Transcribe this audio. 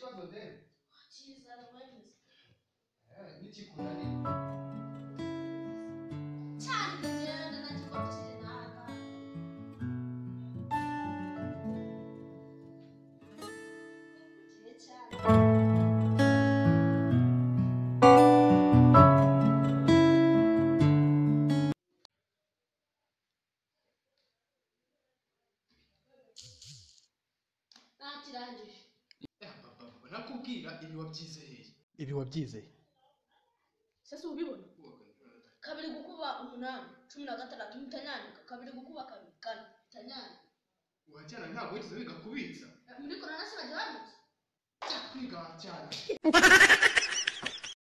ikibazo ndende cyiza n'abanyuze n'ikikunani cyane ngenda nakikotire naga nakirangije nakubwira ibi wabyize hehe ibi wabyize sasa ubibona kabiri gukuba 8 16 mitanyandika kabiri gukuba kabiri kane mitanyandika wajyana ntabwo wigeze wiga kubitsa muri korona se bajya banditse kwiga cyane